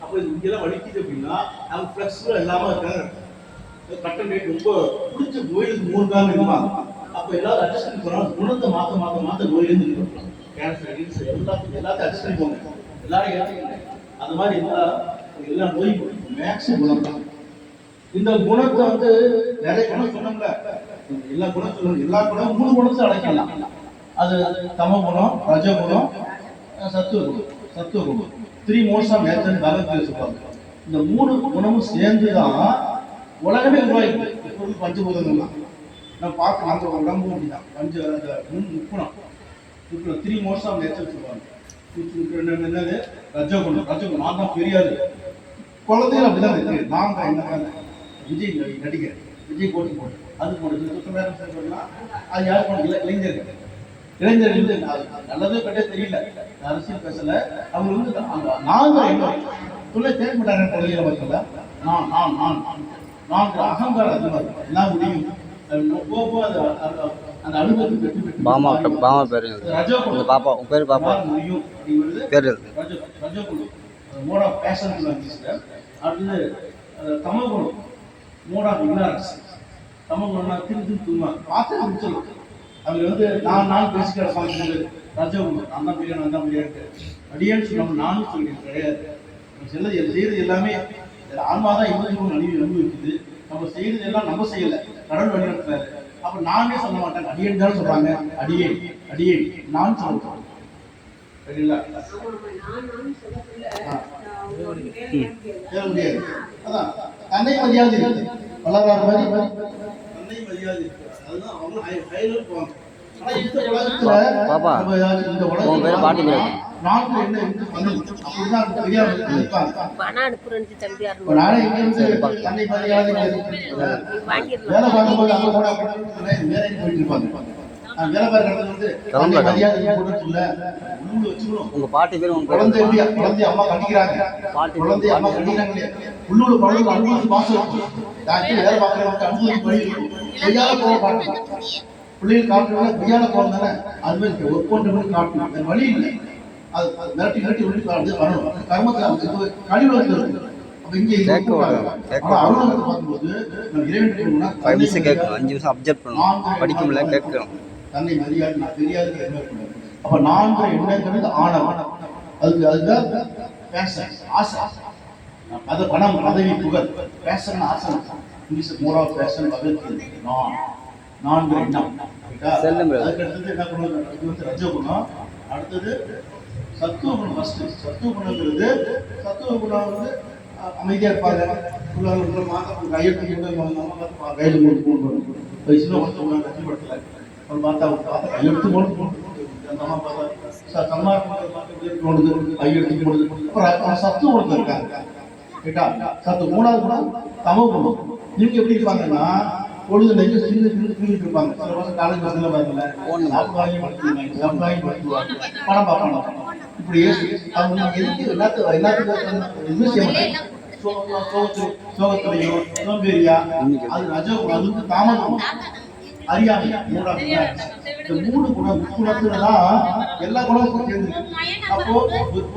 அப்போ இங்கெல்லாம் வலிக்குது அப்படின்னா அவங்க ஃப்ளெக்சிபிளாக இல்லாமல் இருக்காங்க. கட்டன் ரேட் ரொம்ப பிடிச்ச கோயிலுக்கு 3 காலம் இருப்பாங்க. அப்போ எல்லாரும் அட்ஜஸ்ட் பண்ணி போகிறாங்க. குணத்தை மாற்ற கோயிலேருந்து இருக்கலாம். கேன்சர் கின்சர் எல்லாத்தையும் அட்ஜஸ்ட் பண்ணி போங்க. எல்லாரும் ஏற்றுக்கங்க. அந்த மாதிரி இருந்தால் எல்லா நோய் மேக்ஸிமம் குணம் தான். இந்த குணத்தை வந்து நிறைய குணம் சொன்னோம்ல, எல்லா குணம் எல்லா குணம் 3 குணத்தை அடைக்கலாம். அது தம குணம், ரஜ குணம், சத்துவ குணம் 3 மோட்ஸ் ஆஃப் நேச்சர் பகவத்கீதை சொல்றாங்க. இந்த 3 குணமும் சேர்ந்து தான் உலகமே உருவாயிருக்கு. இப்பொழுது பஞ்சபூதங்கள் தான் நம்ம பார்க்க நம்ம உடம்பு அப்படிதான். முக்குணம் 3 மோட்ஸ் ஆஃப் நேச்சர் சொல்லுவாங்க. என்னது ரஜகுணம் நான் தான் பெரியாரு. குழந்தைகள் அப்படிதான் இருக்கு. நான் தான் என்ன விஜய் நடிகர் விஜய் போட்டு அது போட்டு சொல்லலாம். அது யார் பண்ணல? இளைஞர்கள் வந்து நல்லதே பற்றியே தெரியல, அரசியல் பேசல. அவங்க வந்து நாங்கள் என்ன சொல்ல கேட்க மாட்டாங்க. குழந்தைகளை பார்த்தல நான் அகங்காரம் அதிகமாக இருக்கும். எல்லாம் முடியும் அந்த அனுபவத்தை பெற்று மோட் ஆஃப் பேஷன். அடுத்தது தமகுணம், மோட் ஆஃப் இக்னாரன்ஸ். தமகுணம்னா திருமா பார்த்து முடிச்சிடலாம். அவங்க வந்து நான் பேசிக்கிற சாங்கிறது ரஜகுணம். நான் தான் பிரியாணி அடியேன்னு சொல்லாமல் நானும் சொல்லிட்டு கிடையாது. நம்ம செய்யறது எல்லாமே ஆன்மா தான் அனுபவிக்குது. நம்ம செய்யறது எல்லாம் நம்ம செய்யலை, கடவுள் வழிநடத்துறாரு. அப்ப நானே சொல்ல மாட்டாங்க, அடியேன் தானே சொல்றாங்க. அடியேன் நான் சொல்றேன். சரிங்களா? முடியாது. அதான் தன்னை மரியாதை இருக்கு. வளராத மாதிரி தன்னை மரியாதை இருக்கு. அதுதான் அவங்க ஹைலைட் போவாங்க. ஆனா இந்த உலகத்துல இந்த உலகத்துல நான்கு என்ன இருக்கு அப்படிதான் தெரியாம இருப்பாங்க. நானே இங்க வந்து தன்னை மரியாதை வேலை பார்க்கும்போது அங்க போனா வேலைக்கு போயிட்டு இருப்பாங்க. வேலை பார்க்கறது வந்து தன்னை மரியாதை போட்டு சொல்ல உள்ளூர் வச்சுக்கணும். உங்க பாட்டி பேர் குழந்தை அம்மா கட்டிக்கிறாங்க. குழந்தை அம்மா கட்டிக்கிறாங்க. உள்ளூர் குழந்தை அனுபவிச்சு மாசம் வேலை பார்க்கறவங்க அனுபவிச்சு பழி பொய்யால போக பாட்டு பிள்ளைகள் காட்டுறவங்க பொய்யால போகிறதானே அது மாதிரி ஒர்க் பண்ணுறது காட்டணும். அது வழி இல்லை. அது மிரட்டி வரணும். கர்மத்தில் கழிவுலகத்தில் இருக்கு. அப்ப இங்கே அருணத்தை பார்க்கும்போது தன்னை மரியாதை தெரியாது. அப்ப நான் என்னங்கிறது ஆணவம். அதுதான் பேஷன், ஆசை. அது பணம், பதவி, புகழ். பேஷன் ஆசை. இங்கிலீஷ் மோட் ஆஃப் பேஷன் பகவத்கீதை நான் எண்ணம். அதுக்கு அடுத்தது என்ன பண்ணுறது? இது வந்து ரஜகுணம். அடுத்தது சத்துவ குணம். சத்துவ குணங்கிறது சத்துவ குணம் வந்து அமைதியா இருப்பாங்க. கையெழுத்து கையில் மூணு சின்ன ஒருத்தவங்க கட்சிப்படுத்தல பார்த்தா கையெழுத்து மூணு அந்த அம்மா பார்த்தா கையெழுத்து போடுது. அப்புறம் சத்துவ குணத்தில் இருக்காங்க. கேட்டா சத்து 3வது குணம் தமோ குணம். நீங்க எப்படி இருப்பாங்கன்னா பொழுது நெஞ்சு தூங்கிட்டு இருப்பாங்க. சில வருஷம் காலேஜ் பஸ்ல பாருங்களேன், பணம் பார்ப்பாங்க. இப்படி அவங்க எதுக்கு எல்லாத்துக்கும் சோகத்திலையும் சோம்பேறியா அது ரஜகுணம். அது வந்து தாமதம், அறியாமை. இந்த 3 குணம் குணத்துலதான் எல்லா குணமும் சேர்ந்து. அப்போ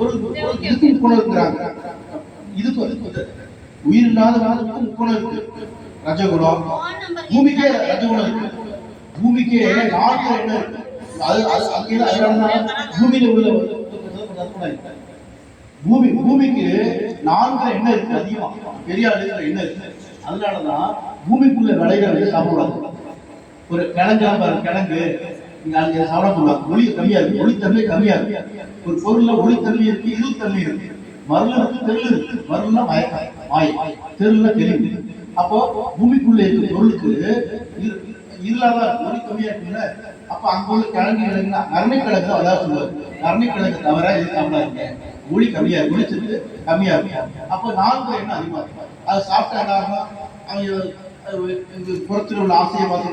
ஒரு இதுக்கு குணம் இருக்கிறாங்க. இதுக்கு உயிர் இல்லாத குணம் இருக்கு. ரஜகுணம் பூமிக்கே ரஜகுணம் இருக்கு. பூமிக்கே நாட்டு என்ன இருக்கு? பூமியில உள்ள பூமிக்கு 4 எண்ணெய் இருக்கு. அதிகமா பெரிய அளவுல எண்ணெய் இருக்கு. அதனாலதான் பூமிக்குள்ள விளைகளை சாப்பிடுவாங்க. ஒரு கிழங்கு நீங்க அங்க சாப்பிட சொல்லுவாங்க. ஒளி கம்மியா இருக்கு, ஒளித்தன்மை கம்மியா இருக்கு. ஒரு பொருள்ல ஒளித்தன்மை இருக்கு, இருள்தன்மை இருக்கு. மருள் இருக்கு, தெருள் இருக்கு. மருள்னா மாய், தெருள்னா தெளிவு. அப்போ பூமிக்குள்ள இருக்க பொருளுக்கு இருளாதான் ஒளி கம்மியா இருக்குல்ல. அப்ப அங்க உள்ள கிழங்குனா நரணிக்கிழங்கு தான் அதாவது சொல்லுவாரு. நரணிக்கிழங்கு தவிர இது சாப்பிடாதீங்க, ஒளி கம்மியா இருக்கு, ஒளிச்சத்து கம்மியா இருக்கு. அப்போ 4 எண்ணம் அதிகமா இருக்கு. அதை சாப்பிட்டா அவங்க புறத்தில் உள்ள ஆசையை பார்த்து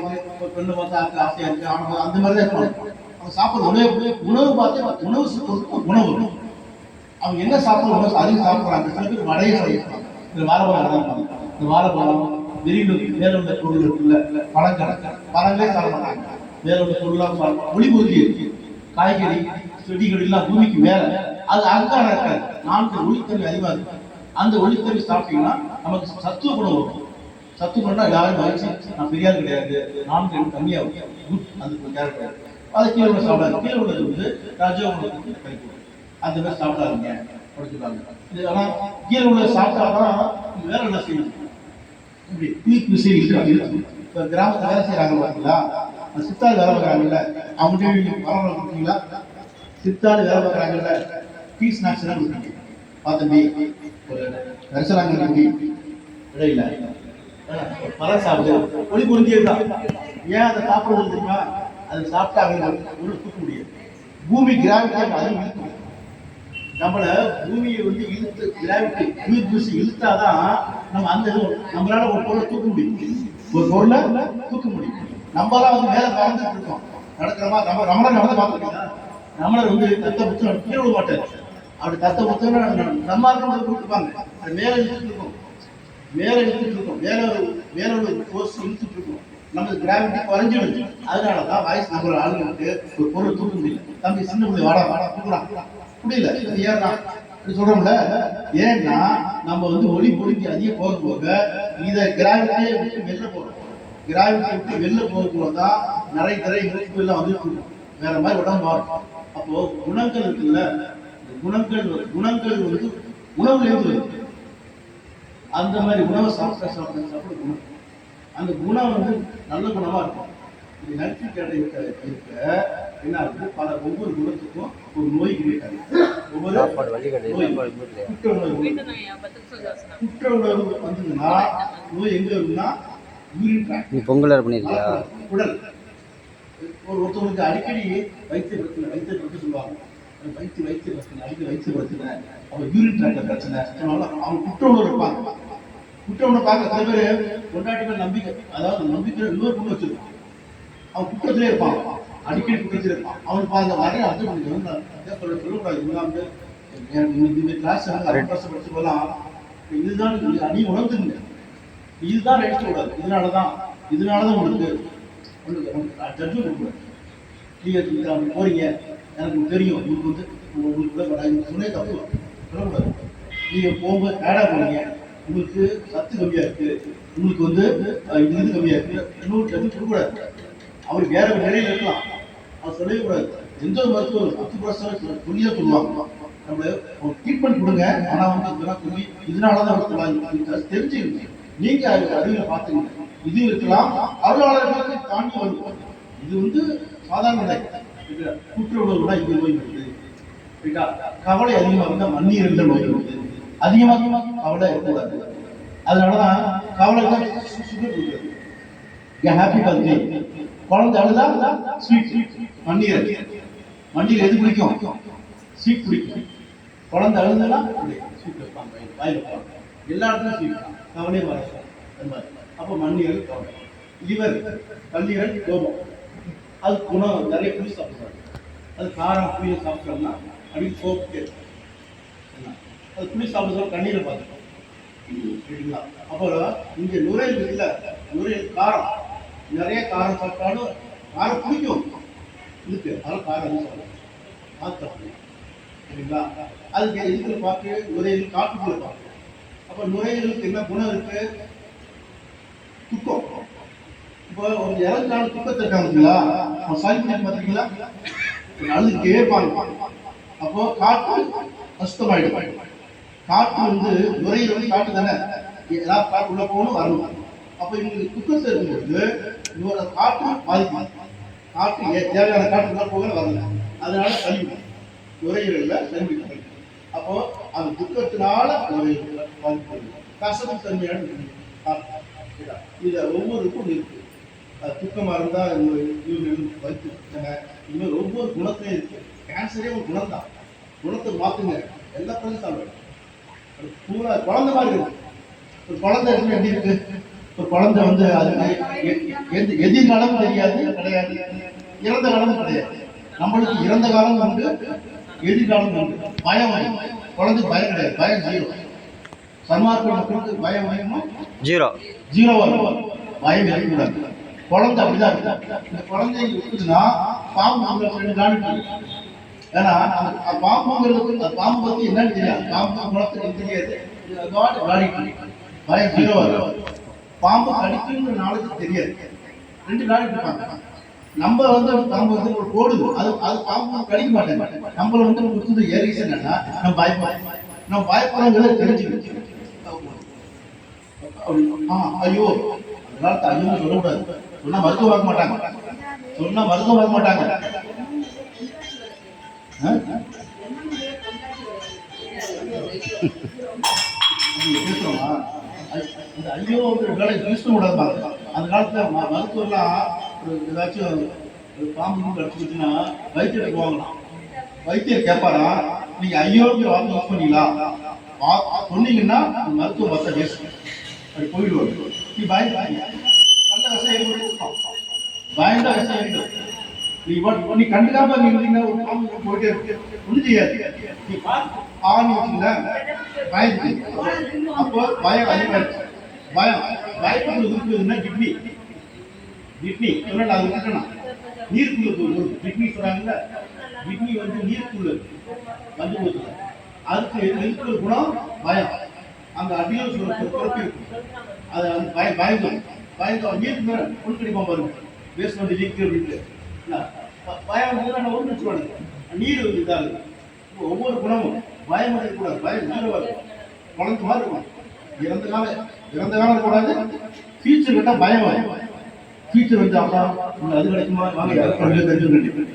பெண்ணு பார்த்து ஆசையா இருக்கு, ஆனா அந்த மாதிரிதான் இருப்பாங்க. அவங்க சாப்பிட்ற உணவு பார்த்து உணவு அவங்க என்ன சாப்பிடுறாங்க அதையும் சாப்பிடுறாங்க. சில பேர் வடையை சாப்பிடுறாங்க. இந்த வாழைப்பழம் இந்த வாழைப்பழம் வெளியில் மேல உள்ள பொருள் இருக்குல்ல, பழங்களே சாப்பிட மாட்டாங்க. மேல உள்ள பொருளாக சாப்பிடும். ஒளிபூர்த்தி இருக்கு. காய்கறி செடிகள் எல்லாம் பூமிக்கு மேல அது அங்காரம் இருக்காது. 4 ஒளித்தன்மை அதிகமா இருக்கு. அந்த ஒளித்தறி சாப்பிட்டீங்கன்னா நமக்கு சத்துவ குணம் வரும். சத்து குணம்னா யாரும் வச்சு நான் பெரியார் கிடையாது, நான் கம்மியாகும் அந்த கேரக்டர். அதை கீழே உள்ள சாப்பிடாது. கீழே உள்ளது வந்து ரஜோகுணத்துக்கு கிடைக்கும். அந்த மாதிரி சாப்பிடாதீங்க அப்படின்னு சொல்றாங்க. ஆனா கீழே உள்ள சாப்பிட்டாதான் வேற என்ன செய்யணும், இப்படி குயிக் விஷயம் இருக்கு. இப்போ கிராமத்தில் வேலை செய்யறாங்க பார்த்தீங்களா, சித்தாள் வேலை பார்க்குறாங்கல்ல, அவங்க பரவாயில்ல கொடுத்தீங்களா? சித்தாள் வேலை பார்க்குறாங்கல்ல, டீ ஸ்நாக்ஸ் தான் கொடுத்தீங்க. பார்த்தம்பி ஒரு தரிசனாங்க தம்பி இடையில பழம் சாப்பிடு ஒளி புரிஞ்சியதுதான். ஏன் அதை சாப்பிடுறது தெரியுமா? அதை சாப்பிட்டாங்க ஒரு தூக்க முடியாது. பூமி கிராவிட்டி அதுவும் இழுக்கும். நம்மள பூமியை வந்து இழுத்து கிராவிட்டி உயிர் பூசி இழுத்தாதான் நம்ம அந்த நம்மளால ஒரு பொருளை தூக்க முடியும். ஒரு பொருளை தூக்க முடியும். நம்மளாம் வந்து மேல பறந்துட்டு இருக்கோம், நடக்கிறோமா? நம்ம ரமணர் நடந்து பார்த்துருக்கீங்களா? ரமணர் வந்து தத்த புத்தகம் கீழே விட மாட்டார். அப்படி தத்த புத்தகம் நம்ம கொடுத்துருப்பாங்க. அது மேல இழுத்துட்டு இருக்கும், மேல இழுத்துட்டு இருக்கும், மேல உள்ள கோர்ஸ் இழுத்துட்டு இருக்கும். நமக்கு கிராவிட்டி குறைஞ்சிடுது. அதனாலதான் வயசு நம்ம ஆளுங்களுக்கு ஒரு பொருள் தூக்க முடியல. தம்பி சின்ன பிள்ளை வாடா வாடா தூக்கலாம் முடியல. ஏன்னா சொல்றோம்ல, ஏன்னா நம்ம வந்து ஒளி பொறுக்கி அதிகம் போக போக இதை கிராவிட்டியை விட்டு வெளில போறோம். கிராவிட்டியை விட்டு வெளில போகும்போதுதான் நிறைய மூச்சு எல்லாம் வந்துட்டு வேற மாதிரி உடம்பு மாறும். அப்போ குணங்கள் இருக்குல்ல, குணங்கள் வந்து உணவுல இருந்து அந்த மாதிரி உணவை சாப்பிட குணம். அந்த குணம் வந்து நல்ல குணமா இருக்கும். இது நட்பு கேட்ட இருக்க என்ன ஆகுது, பல ஒவ்வொரு குணத்துக்கும் ஒரு நோய் கிடைக்காது. ஒவ்வொரு குற்ற உணர்வு வந்ததுன்னா நோய் எங்க இருக்குன்னா பொங்கல் பண்ணிருக்கியா உடல். ஒருத்தவங்களுக்கு அடிக்கடி வயிற்று பிரச்சனை சொல்லுவாங்க. வயிற்று பிரச்சனை அடிக்கடி வயிற்று பிரச்சனை, அவங்க யூரின் ட்ராக்ல பிரச்சனை, அவங்க குற்ற உணர்வு இருப்பாங்க. குற்ற உணர்வு பார்க்க சில பேர் கொண்டாட்டி நம்பிக்கை, அதாவது நம்பிக்கை இன்னொரு பொண்ணு வச்சிருப்பான். அவன் குற்றத்திலே இருப்பான், அடிக்கடி குற்றத்திலே இருப்பான். அவனுக்கு பார்க்க நிறைய அர்த்தம் பண்ணிக்கணும் சொல்லக்கூடாது. வந்து இந்த கிளாஸ் படிச்சு போகலாம், இதுதான் நீ உணர்ந்துங்க, இதுதான் நினைச்சு கூடாது. இதனாலதான் உங்களுக்கு ஜட்ஜு கொடுக்கூடாது. நீங்க போறீங்க, எனக்கு தெரியும் உங்களுக்கு சொன்னே தப்பு சொல்லக்கூடாது. நீங்க போகும்போது டயர்டா போறீங்க, உங்களுக்கு சத்து கம்மியா இருக்கு, உங்களுக்கு வந்து இது கம்மியா இருக்கு, இன்னொரு ஜட்ஜு கொடுக்கூடாது. அவர் வேற ஒரு நிலையில இருக்கலாம், அவர் சொல்லவே கூடாது. எந்த ஒரு மருத்துவம் 10% துணியா சொல்லுவாங்க, நம்ம ட்ரீட்மெண்ட் கொடுங்க, ஆனா வந்து சொல்லி இதனாலதான் தெரிஞ்சுக்கணும். நீங்க அறிவியல பாத்துக்கணும், இது இருக்கலாம், அருளாளர்களுக்கு தாண்டி வரும். இது வந்து சாதாரண நிலை. குற்ற உணர்வுனா இங்க நோய் வருது, கவலை அதிகமா இருந்தா மண்ணீரல்ல நோய் வருது. அதிகமாக கவலை இருக்கக்கூடாது. அதனாலதான் கவலை தான் சுகர் கொடுக்குறது. ஹாப்பி பர்த்டே, குழந்தை அழுதா ஸ்வீட், மண்ணீரல் எது பிடிக்கும்? ஸ்வீட் பிடிக்கும். குழந்தை அழுதுனா ஸ்வீட் வைப்பாங்க, வாயில் வைப்பாங்க, எல்லா இடத்துலையும் ஸ்வீட் தான், கவலையே வர மாதிரி. அப்போ மண்ணீரல் கவலை. லிவர் கல்லீரல் கோபம், அது குணம். நிறைய புளி சாப்பிடுறாங்க, அது காரம் புளியை சாப்பிட்டோம்னா அப்படின்னு கோபம். அது புளி சாப்பிடுறோம் கண்ணீரை பார்த்துக்கோம். அப்போ இங்க நுரையீரல் இருக்குல்ல, நுரையீரல் காரம், நிறைய காரம் சாப்பிட்டாலும் காரம் பிடிக்கும் இருக்கு, அதனால காரம் சாப்பிடலாம். சரிங்களா? அதுக்கு இதுக்குள்ள பார்த்து நுரையீரல் காட்டுக்குள்ள பார்த்து. அப்ப நுரையீரலுக்கு என்ன குணம் இருக்கு? துக்கம். இப்போ ஒரு இறந்தாலும் துக்கத்தை இருக்காங்களா, பார்த்தீங்களா? அழுதுகிட்டே இருப்பாங்க. அப்போ காற்று அசுத்தமாயிடும். காற்று வந்து நுரையீரல் காற்று தானே, ஏதாவது காற்று உள்ள போகணும் வரணும். அப்ப இவங்களுக்கு துக்கத்தை இருக்கும்போது காற்று பாதிக்கும். காற்று தேவையான காற்று உள்ள போக வரல, அதனால கழிவு நுரையீரல்ல கழிவு. அப்போ அந்த துக்கத்தினால நுரையீரல் பாதிப்பு, கசப்பு தன்மையான இதை ஒவ்வொருக்கும் இருக்கு. துக்கமா இருந்தா வயிற்று பிரச்சனை, இந்த மாதிரி ஒவ்வொரு குணத்திலையும் இருக்கு. கேன்சரே ஒரு குணம் தான், குணத்தை மாத்துங்க, எல்லா பிரச்சனையும் சாப்பிடுங்க. பூரா குழந்தை மாதிரி இருக்கு. ஒரு குழந்தை எப்படி இருக்கு? ஒரு குழந்தை வந்து அதுக்கு எதிர்காலம் தெரியாது, கிடையாது, இறந்த காலம் கிடையாது. நம்மளுக்கு இறந்த காலம் உண்டு, எதிர்காலம் உண்டு. பயம் குழந்தைக்கு பயம் கிடையாது, பயம் ஜீரோ. சன்மார்க்க மக்களுக்கு பயம் ஜீரோ வரும், பயம் இருக்கக்கூடாது. குழந்தை அப்படிதான் இருக்கு. இந்த குழந்தை இருக்குதுன்னா பாம்பு ஏன்னா பாம்புங்கிறதுக்கு பாம்பு பத்தி என்னன்னு தெரியாது, பாம்பு குணத்துக்கு தெரியாது, பயம் ஜீரோ வரும். பாம்பு கடிக்குங்கிற நாளுக்கு தெரியாது. 2 நாளைக்கு இருப்பாங்க. நம்ம வந்து பாம்பு வந்து ஒரு போடுது, அது அது பாம்பு கடிக்க மாட்டேங்க. நம்மள வந்து கொடுத்தது ஏன் ரீசன் என்னன்னா நம்ம பயப்படும். நம்ம பயப்படுறோங்கிறத தெரிஞ்சுக்கிட்டு ஐயோ அதனால ஐயோ சொல்லக்கூடாது. சொன்னா மருத்துவம் பார்க்க மாட்டாங்க. சொன்னா மருத்துவம் பார்க்க மாட்டாங்க. பேசுறோமா ஐயோ வேலை யூஸ் பண்ணக்கூடாது. அந்த காலத்துல மருத்துவம்லாம் ஏதாச்சும் பாம்பு கடிச்சுன்னா வைத்தியருக்கு போவாங்களாம். வைத்தியர் கேட்பாரா, நீங்க ஐயோங்கிற வார்த்தை யூஸ் பண்ணீங்களா, சொன்னீங்கன்னா மருத்துவ வார்த்தை பேசும், அப்படி போயிடுவாரு. நீ பயந்து நல்ல விஷயம் பயந்தா விஷயம் நீ கண்டுக்காம இருந்தீங்கன்னா ஒரு பாம்பு போயிட்டே இருக்கு, ஒன்றும் செய்யாது. நீ ஆணி வச்சுங்களா பயந்து, அப்போ பயம் அதிகமாயிருச்சு. பயப்பட்டு இருக்குதுன்னா கிட்னி சொன்னா அது இருக்கணும். நீருக்குள்ள போகுது கிட்னி சொல்றாங்கல்ல, கிட்னி வந்து நீருக்குள்ள வந்து போகுது. அதுக்கு இருக்கிற குணம் பயம். அங்க அதிகம் சுரப்பி இருக்கும். அது பயந்து நீருக்கு பொண்ணு கிடைப்பான் பாருங்க, வேஸ்ட் வந்து லீக்கு அப்படின்னு பயம் ஒன்று வச்சுக்கோங்க. நீர் இதாகுது. ஒவ்வொரு குணமும் பயம் இருக்கக்கூடாது. பயம் ஜீரோவா இருக்கும், குழந்தை மாதிரி இருக்கும். இறந்த காலம் கூடாது. ஃபியூச்சர் கேட்டால் பயம் வரும். ஃபியூச்சர் வந்து அப்பா அது கிடைக்குமா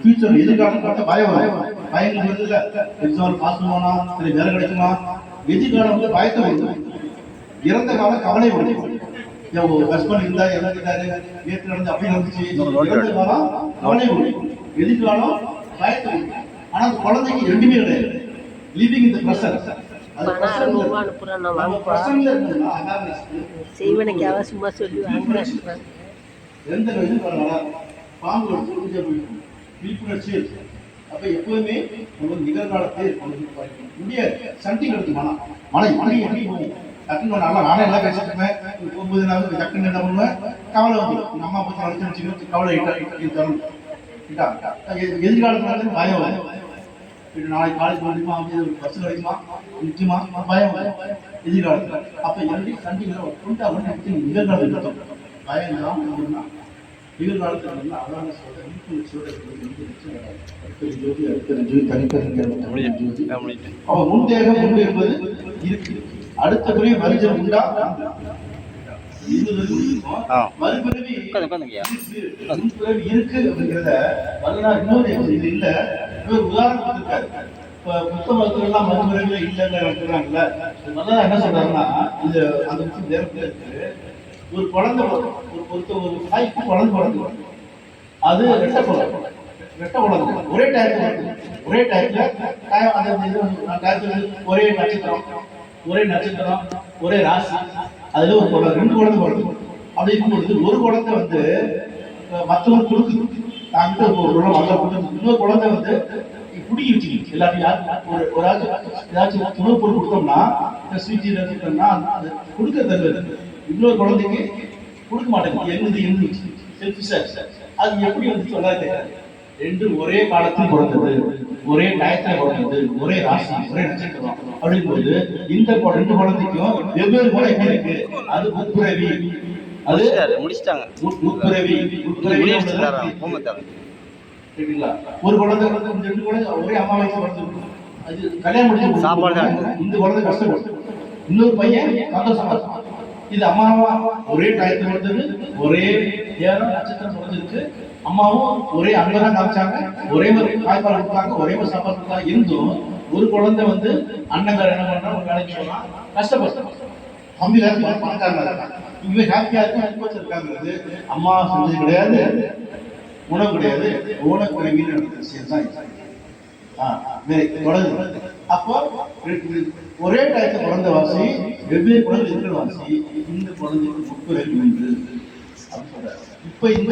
ஃபியூச்சர் எதிர்காலம் பார்த்தா பயம் வரும். பயங்கள் வந்து இல்லை எக்ஸாம் பாஸ் பண்ணுவானா, சரி வேலை கிடைக்குமா. எதிர்காலம் வந்து பயத்தை வருது. இறந்த காலம் கவலை வருது. ஹஸ்பண்ட் இருந்தா இறந்துட்டாரு, நேற்று நடந்து அப்படி நடந்துச்சு. இறந்த காலம் கவலை வருது, எதிர்காலம் பயத்தை வருது. ஆனா அந்த குழந்தைக்கு ரெண்டுமே கிடையாது. லிவிங் இந்த பிரசன்ட். செய்வனைக்காக சும்மா சொல்லி எந்த பாம்பு விழிப்புணர்ச்சி. அப்ப எப்பவுமே நம்ம நிகழ்காலத்தை முடியாது. சண்டி எடுத்து மழை எப்படி போகும் டக்குன்னு நல்லா நானே எல்லாம் பேசிட்டுருப்பேன். போகும்போது நான் டக்குன்னு என்ன பண்ணுவேன், கவலை வந்து அம்மா பத்தி வளர்த்து கவலை தரணும். எதிர்காலத்துல பயம் வரும். நாளைக்கு காலேஜ் கிடைக்குமா, பஸ் கிடைக்குமா, நிச்சயமா பயம் எதிர்காலத்துல. அப்ப இரண்டு சண்டிகளை நிகழ்காலத்தில் பயம் தான் நிகழ்காலத்தில் அவேர்னஸ் அவன் முன்தேகம் முன்பு என்பது இருக்கு. அடுத்த பிறகு மனிதன் உண்டா மறுபிறவி இருக்கு அப்படிங்கிறத இன்னொரு இது இல்ல. இன்னொரு உதாரணம் கொடுத்திருக்காரு. இப்ப புத்த மருத்துவெல்லாம் மறுபிறவில இல்லைன்னு நினைக்கிறாங்கல்ல, நல்லா என்ன சொல்றாங்கன்னா இது அந்த விஷயம் நேரத்துல இருக்கு. ஒரு குழந்தை ஒரு தாய்க்கு குழந்தை பிறந்து அது ரெட்ட குழந்தை ஒரே டயத்துல ஒரே நட்சத்திரம் ஒரே ராசி, அதுல ஒரு குழந்தை 2 குழந்தை பிறந்து. அப்படி இருக்கும்பொழுது ஒரு குழந்தை வந்து மற்றவங்க கொடுக்குது, தாங்கிட்ட இன்னொரு குழந்தை வந்து குடிக்கி வச்சுக்கிட்டு எல்லாத்தையும் ஒரு ஏதாச்சும் உணவு பொருள் கொடுத்தோம்னா ஸ்வீட் எடுத்துட்டோம்னா அது கொடுக்க தருவது. இன்னொரு குழந்தைக்கு கொடுக்க மாட்டேங்குது, எங்குது செல்ஃபிஷா. அது எப்படி வந்து சொல்ல தெரியாது. 2 ஒரே காலத்தில் பிறந்தது, ஒரே டயத்துல பிறந்தது, ஒரே ராசி, ஒரே நட்சத்திரம். அப்படிங்கும்போது இந்த 2 குழந்தைக்கும் வெவ்வேறு முறை எப்படி இருக்கு. அது முற்பிறவி, அது முடிச்சிட்டாங்க. முற்பிறவி ஒரு குழந்தை 2 குழந்தை ஒரே அம்மா வயசு பிறந்து அது கல்யாணம் முடிச்சு சாப்பாடு. இந்த குழந்தை கஷ்டப்படும், இன்னொரு பையன் சந்தோஷமா. இது அம்மாவா ஒரே டயத்துல பிறந்தது, ஒரே நேரம் நட்சத்திரம் பிறந்திருக்கு. அம்மாவும் ஒரே அங்கதான் காமிச்சாங்க, ஒரே மாதிரி தாய்ப்பால் கொடுத்தாங்க, ஒரே மாதிரி சாப்பாடு கொடுத்தாங்க. இருந்தும் ஒரு குழந்தை வந்து அண்ணங்கார என்ன பண்றா, ஒரு வேலைக்கு போனா கஷ்டப்பட்டு தம்பி பணக்காரங்க இவங்க ஹாப்பியா இருக்காங்கிறது அம்மா செஞ்சது கிடையாது, உணவு கிடையாது. ஊனக்குறைவின்னு நடந்த விஷயம் தான் தொடங்குது. அப்போ ஒரே டயத்தை பிறந்த வாசி வெவ்வேறு குழந்தை இருக்கிற வாசி இந்த குழந்தைக்கு முற்புறவி உண்டு அப்படின்னு சொல்றாரு. இப்ப இந்த